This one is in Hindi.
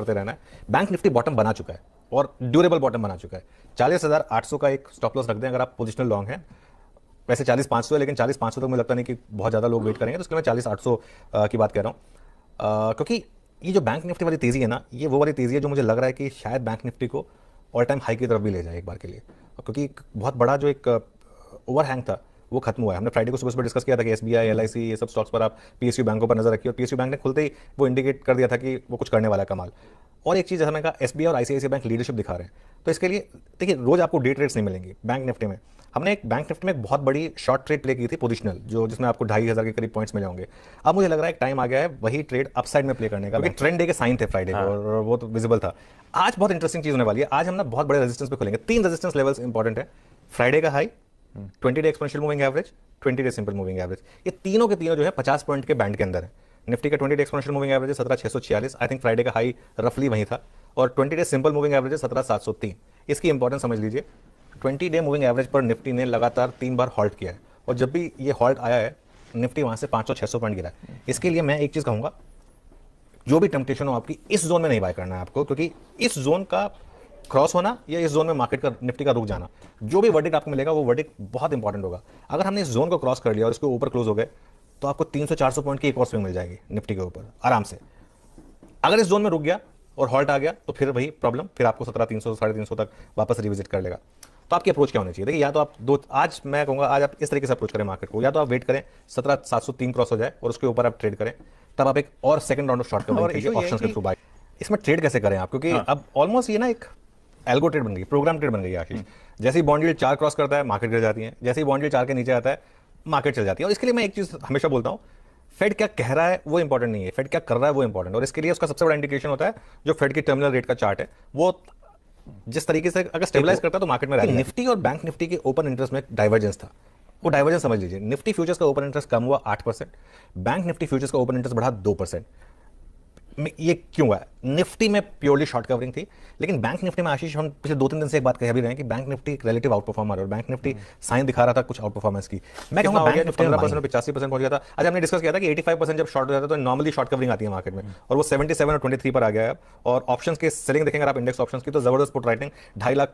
करते रहना है। बैंक निफ्टी बॉटम बना चुका है और ड्यूरेबल बॉटम बना चुका है। 40,800 का एक स्टॉप लॉस रख दें अगर आप पोजिशनल लॉन्ग हैं। वैसे 40,500 है, लेकिन 40,500 तक मुझे लगता नहीं कि बहुत ज़्यादा लोग वेट करेंगे, तो इसलिए मैं 40,800 की बात कह रहा हूँ। क्योंकि ये जो बैंक निफ्टी वाली तेज़ी है ना, ये वो वाली तेज़ी है जो मुझे लग रहा है कि शायद बैंक निफ्टी को ऑल टाइम हाई की तरफ भी ले जाए एक बार के लिए। क्योंकि बहुत बड़ा जो एक ओवरहैंग था वो खत्म हुआ है। हमने फ्राइडे को सुबह सुबह डिस्कस किया था कि एसबीआई, एलआईसी, ये सब स्टॉक्स पर आप पीएसयू बैंकों पर नजर रखिए, और पीएसयू बैंक ने खुलते ही वो इंडिकेट कर दिया था कि वो कुछ करने वाला है कमाल। और एक चीज़ जैसा मैंने कहा, एसबीआई और आईसीआईसीआई बैंक लीडरशिप दिखा रहे हैं, तो इसके लिए देखिए रोज आपको डे ट्रेड्स नहीं मिलेंगी बैंक निफ्टी में। हमने एक बैंक निफ्टी में एक बहुत बड़ी शॉर्ट ट्रेड प्ले की थी पोजिशनल, जो जिसमें आपको 2,500 के करीब पॉइंट्स मिले होंगे। अब मुझे लग रहा है एक टाइम आ गया है वही ट्रेड अपसाइड में प्ले करने का, क्योंकि ट्रेंड डे के साइन थे फ्राइडे को और वो तो विजिबल था। आज बहुत इंटरेस्टिंग चीज होने वाली है। आज हम ना बहुत बड़े रेजिस्टेंस पे खुलेंगे। 3 रेजिस्टेंस लेवल्स इंपॉर्टेंट है। फ्राइडे का high, 20 day exponential moving average, 20 day simple moving average, ये तीनों के तीनों जो है 50 पॉइंट के बैंड के अंदर है। निफ्टी का 20 day exponential moving average 17,646, I think Friday का हाई रफली वहीं था, और 20 डे सिंपल मूविंग एवरेज 17,703। इसकी इंपॉर्टेंस समझ लीजिए। 20 डे मूविंग एवरेज पर निफ्टी ने लगातार 3 बार हॉल्ट किया है, और जब भी ये हॉल्ट आया है निफ्टी वहां से 500-600 पॉइंट गिरा है। इसके लिए मैं एक चीज कहूंगा, जो भी टेम्पटेशन हो आपकी, इस जोन में नहीं बाय करना है आपको, क्योंकि इस जोन का क्रॉस होना या इस जोन में मार्केट का निफ्टी का रुक जाना, जो भी वर्डिक्ट आपको मिलेगा वो वर्डिक्ट बहुत इंपॉर्टेंट होगा। अगर हमने इस जोन को क्रॉस कर लिया और इसके ऊपर क्लोज हो गए, तो आपको 300-400 पॉइंट की एक और स्विंग मिल जाएगी निफ्टी के ऊपर आराम से। अगर इस जोन में रुक गया और हॉल्ट आ गया, तो फिर वही प्रॉब्लम, फिर आपको 17,300 350 तक वापस रिविजिट कर लेगा। तो आपकी अप्रोच क्या होनी चाहिए? देखिए, या तो आप आज मैं कहूंगा आज आप इस तरीके से अप्रोच करें मार्केट को, या तो आप वेट करें 17,703 क्रॉस हो जाए और उसके ऊपर आप ट्रेड करें, तब आप एक और second round of short covering options के थ्रू बाय। इसमें ट्रेड कैसे करें आप? क्योंकि अब ऑलमोस्ट ये ना एक एल्गो ट्रेड बन गई, प्रोग्राम ट्रेड बन गई है आशीष। जैसे ही बॉन्ड यील्ड 4 क्रॉस करता है मार्केट गिर जाती है, जैसे ही बॉन्ड यील्ड 4 के नीचे आता है मार्केट चल जाती है। और इसके लिए मैं एक चीज हमेशा बोलता हूं, फेड क्या कह रहा है वो इंपॉर्टेंट नहीं है, फेड क्या कर रहा है वो इंपॉर्टेंट। और इसके लिए उसका सबसे बड़ा इंडिकेशन होता है जो फेड की टर्मिनल रेट का चार्ट है, वो जिस तरीके से अगर स्टेबलाइज करता है तो मार्केट में रहेगा। निफ्टी और बैंक निफ्टी के ओपन इंटरेस्ट में एक डाइवर्जेंस था, वो डाइवर्जेंस समझ लीजिए। निफ्टी फ्यूचर्स का ओपन इंटरेस्ट कम हुआ 8%, बैंक निफ्टी फ्यूचर्स का ओपन इंटरेस्ट बढ़ा 2%। ये क्यों हुआ? निफ्टी में प्योरली शॉर्ट कवरिंग थी, लेकिन बैंक निफ्टी में आशीष हम पिछले 2-3 दिन से एक बात कह भी रहे हैं कि बैंक निफ्टी एक रिलेटिव आउट परफॉर्मर है, और बैंक निफ्टी साइन दिखा रहा था कुछ आउट परफॉर्मेंस की। मैं कहूंगा बैंक निफ्टी 15% और 85% पहुंच गया था। आज हमने डिस्कस किया था कि 85% जब शॉर्ट हो जाता है तो नॉर्मली शॉर्ट कवरिंग आती है मार्केट में, और वो 77 और 23 पर आ गया है। और ऑप्शंस के सेलिंग देखेंगे आप इंडेक्स ऑप्शंस की, तो जबरदस्त पुट राइटिंग, 2.5 लाख